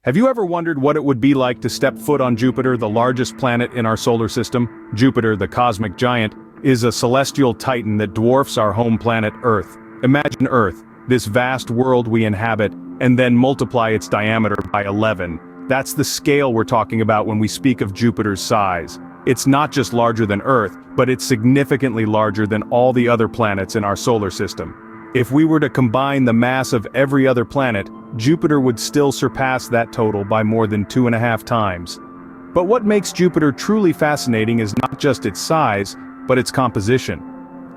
Have you ever wondered what it would be like to step foot on Jupiter, the largest planet in our solar system? Jupiter, the cosmic giant, is a celestial titan that dwarfs our home planet Earth. Imagine Earth, this vast world we inhabit, and then multiply its diameter by 11. That's the scale we're talking about when we speak of Jupiter's size. It's not just larger than Earth, but it's significantly larger than all the other planets in our solar system. If we were to combine the mass of every other planet, Jupiter would still surpass that total by more than 2.5 times. But what makes Jupiter truly fascinating is not just its size, but its composition.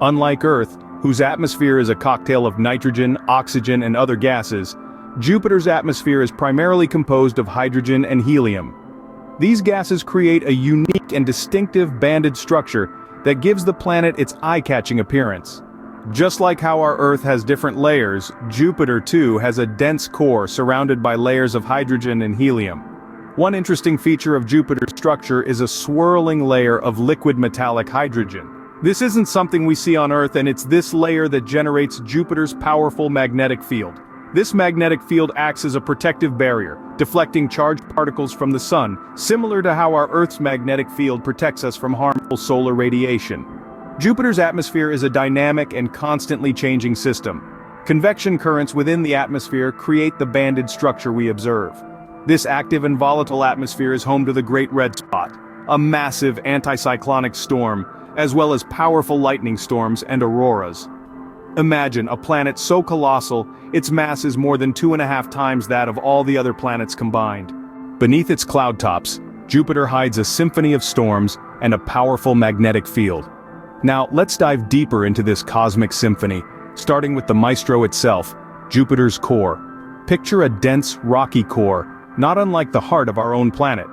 Unlike Earth, whose atmosphere is a cocktail of nitrogen, oxygen, and other gases, Jupiter's atmosphere is primarily composed of hydrogen and helium. These gases create a unique and distinctive banded structure that gives the planet its eye-catching appearance. Just like how our Earth has different layers, Jupiter too has a dense core surrounded by layers of hydrogen and helium. One interesting feature of Jupiter's structure is a swirling layer of liquid metallic hydrogen. This isn't something we see on Earth, and it's this layer that generates Jupiter's powerful magnetic field. This magnetic field acts as a protective barrier, deflecting charged particles from the sun, similar to how our Earth's magnetic field protects us from harmful solar radiation. Jupiter's atmosphere is a dynamic and constantly changing system. Convection currents within the atmosphere create the banded structure we observe. This active and volatile atmosphere is home to the Great Red Spot, a massive anticyclonic storm, as well as powerful lightning storms and auroras. Imagine a planet so colossal, its mass is more than 2.5 times that of all the other planets combined. Beneath its cloud tops, Jupiter hides a symphony of storms and a powerful magnetic field. Now, let's dive deeper into this cosmic symphony, starting with the maestro itself, Jupiter's core. Picture a dense, rocky core, not unlike the heart of our own planet.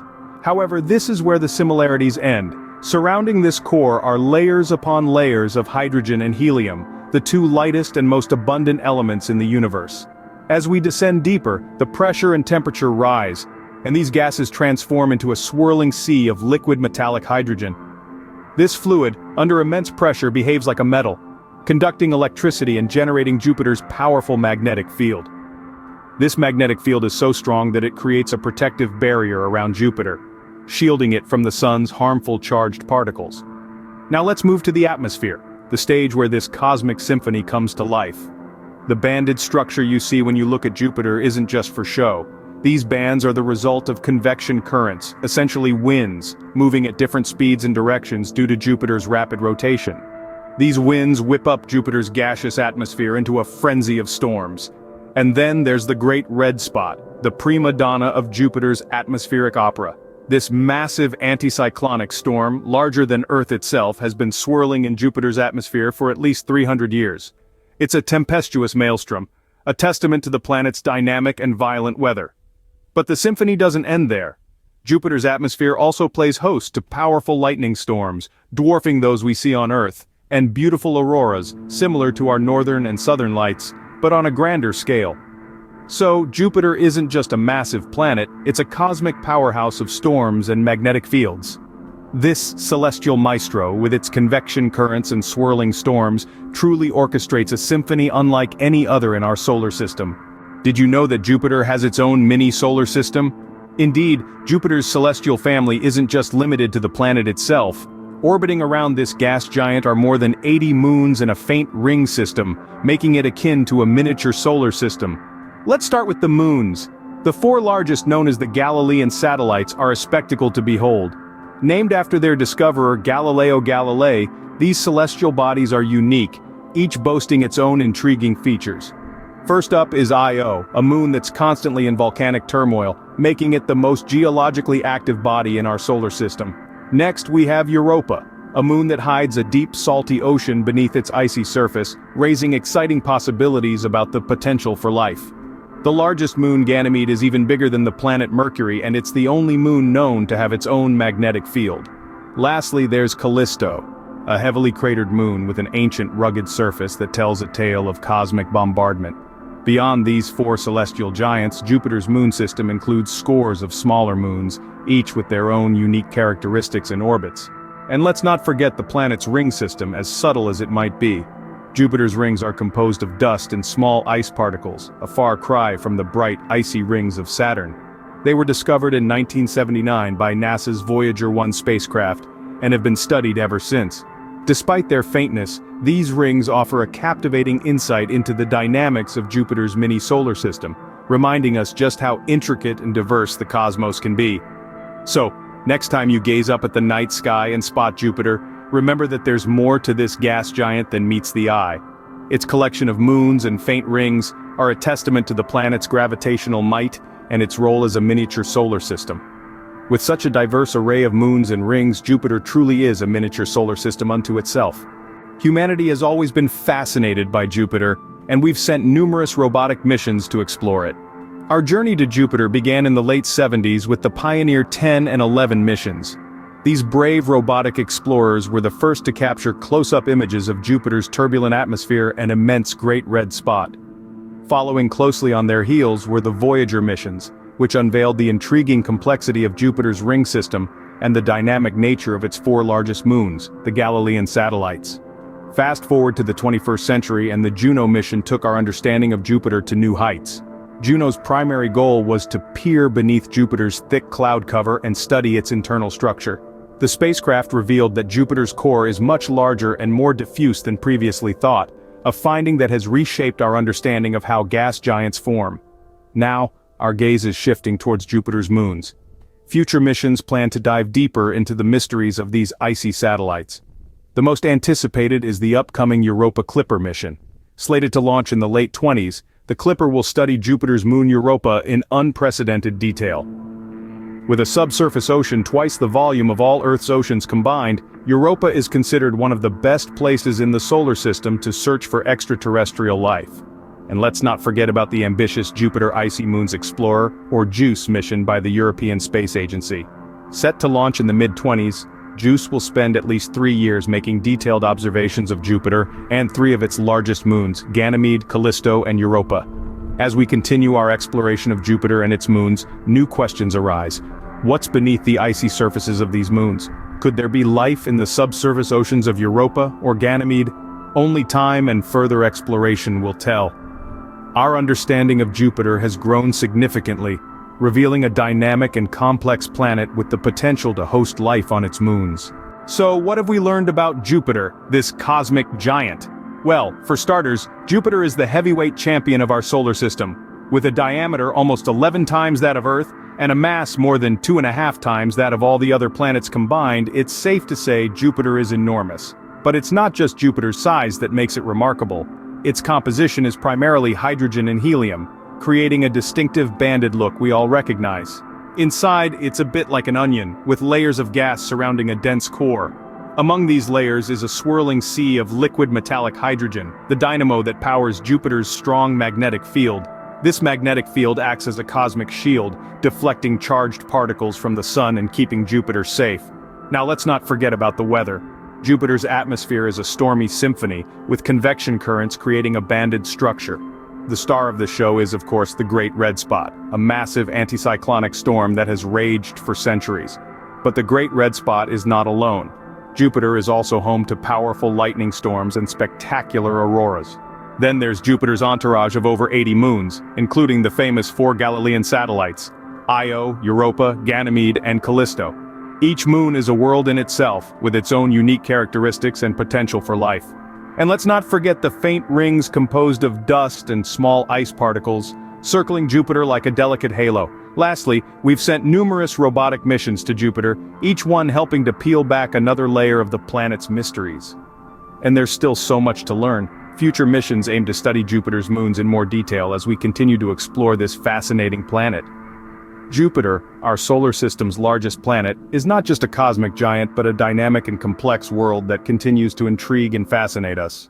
However, this is where the similarities end. Surrounding this core are layers upon layers of hydrogen and helium, the two lightest and most abundant elements in the universe. As we descend deeper, the pressure and temperature rise, and these gases transform into a swirling sea of liquid metallic hydrogen. This fluid, under immense pressure, behaves like a metal, conducting electricity and generating Jupiter's powerful magnetic field. This magnetic field is so strong that it creates a protective barrier around Jupiter, shielding it from the sun's harmful charged particles. Now let's move to the atmosphere, the stage where this cosmic symphony comes to life. The banded structure you see when you look at Jupiter isn't just for show. These bands are the result of convection currents, essentially winds, moving at different speeds and directions due to Jupiter's rapid rotation. These winds whip up Jupiter's gaseous atmosphere into a frenzy of storms. And then there's the Great Red Spot, the prima donna of Jupiter's atmospheric opera. This massive anticyclonic storm, larger than Earth itself, has been swirling in Jupiter's atmosphere for at least 300 years. It's a tempestuous maelstrom, a testament to the planet's dynamic and violent weather. But the symphony doesn't end there. Jupiter's atmosphere also plays host to powerful lightning storms, dwarfing those we see on Earth, and beautiful auroras, similar to our northern and southern lights, but on a grander scale. So, Jupiter isn't just a massive planet, it's a cosmic powerhouse of storms and magnetic fields. This celestial maestro, with its convection currents and swirling storms, truly orchestrates a symphony unlike any other in our solar system. Did you know that Jupiter has its own mini-solar system? Indeed, Jupiter's celestial family isn't just limited to the planet itself. Orbiting around this gas giant are more than 80 moons in a faint ring system, making it akin to a miniature solar system. Let's start with the moons. The 4 largest, known as the Galilean satellites, are a spectacle to behold. Named after their discoverer Galileo Galilei, these celestial bodies are unique, each boasting its own intriguing features. First up is Io, a moon that's constantly in volcanic turmoil, making it the most geologically active body in our solar system. Next we have Europa, a moon that hides a deep salty ocean beneath its icy surface, raising exciting possibilities about the potential for life. The largest moon, Ganymede, is even bigger than the planet Mercury, and it's the only moon known to have its own magnetic field. Lastly, there's Callisto, a heavily cratered moon with an ancient rugged surface that tells a tale of cosmic bombardment. Beyond these 4 celestial giants, Jupiter's moon system includes scores of smaller moons, each with their own unique characteristics and orbits. And let's not forget the planet's ring system, as subtle as it might be. Jupiter's rings are composed of dust and small ice particles, a far cry from the bright, icy rings of Saturn. They were discovered in 1979 by NASA's Voyager 1 spacecraft, and have been studied ever since. Despite their faintness, these rings offer a captivating insight into the dynamics of Jupiter's mini-solar system, reminding us just how intricate and diverse the cosmos can be. So, next time you gaze up at the night sky and spot Jupiter, remember that there's more to this gas giant than meets the eye. Its collection of moons and faint rings are a testament to the planet's gravitational might and its role as a miniature solar system. With such a diverse array of moons and rings, Jupiter truly is a miniature solar system unto itself. Humanity has always been fascinated by Jupiter, and we've sent numerous robotic missions to explore it. Our journey to Jupiter began in the late 70s with the Pioneer 10 and 11 missions. These brave robotic explorers were the first to capture close-up images of Jupiter's turbulent atmosphere and immense Great Red Spot. Following closely on their heels were the Voyager missions, which unveiled the intriguing complexity of Jupiter's ring system and the dynamic nature of its 4 largest moons, the Galilean satellites. Fast forward to the 21st century and the Juno mission took our understanding of Jupiter to new heights. Juno's primary goal was to peer beneath Jupiter's thick cloud cover and study its internal structure. The spacecraft revealed that Jupiter's core is much larger and more diffuse than previously thought, a finding that has reshaped our understanding of how gas giants form. Now, our gaze is shifting towards Jupiter's moons. Future missions plan to dive deeper into the mysteries of these icy satellites. The most anticipated is the upcoming Europa Clipper mission. Slated to launch in the late 20s, the Clipper will study Jupiter's moon Europa in unprecedented detail. With a subsurface ocean twice the volume of all Earth's oceans combined, Europa is considered one of the best places in the solar system to search for extraterrestrial life. And let's not forget about the ambitious Jupiter Icy Moons Explorer, or JUICE mission by the European Space Agency. Set to launch in the mid-20s, JUICE will spend at least 3 years making detailed observations of Jupiter and 3 of its largest moons, Ganymede, Callisto, and Europa. As we continue our exploration of Jupiter and its moons, new questions arise. What's beneath the icy surfaces of these moons? Could there be life in the subsurface oceans of Europa or Ganymede? Only time and further exploration will tell. Our understanding of Jupiter has grown significantly, revealing a dynamic and complex planet with the potential to host life on its moons. So what have we learned about Jupiter, this cosmic giant? Well, for starters, Jupiter is the heavyweight champion of our solar system. With a diameter almost 11 times that of Earth, and a mass more than 2.5 times that of all the other planets combined, it's safe to say Jupiter is enormous. But it's not just Jupiter's size that makes it remarkable. Its composition is primarily hydrogen and helium, creating a distinctive banded look we all recognize. Inside, it's a bit like an onion, with layers of gas surrounding a dense core. Among these layers is a swirling sea of liquid metallic hydrogen, the dynamo that powers Jupiter's strong magnetic field. This magnetic field acts as a cosmic shield, deflecting charged particles from the sun and keeping Jupiter safe. Now let's not forget about the weather. Jupiter's atmosphere is a stormy symphony, with convection currents creating a banded structure. The star of the show is, of course, the Great Red Spot, a massive anticyclonic storm that has raged for centuries. But the Great Red Spot is not alone. Jupiter is also home to powerful lightning storms and spectacular auroras. Then there's Jupiter's entourage of over 80 moons, including the famous 4 Galilean satellites, Io, Europa, Ganymede, and Callisto. Each moon is a world in itself, with its own unique characteristics and potential for life. And let's not forget the faint rings composed of dust and small ice particles, circling Jupiter like a delicate halo. Lastly, we've sent numerous robotic missions to Jupiter, each one helping to peel back another layer of the planet's mysteries. And there's still so much to learn. Future missions aim to study Jupiter's moons in more detail as we continue to explore this fascinating planet. Jupiter, our solar system's largest planet, is not just a cosmic giant but a dynamic and complex world that continues to intrigue and fascinate us.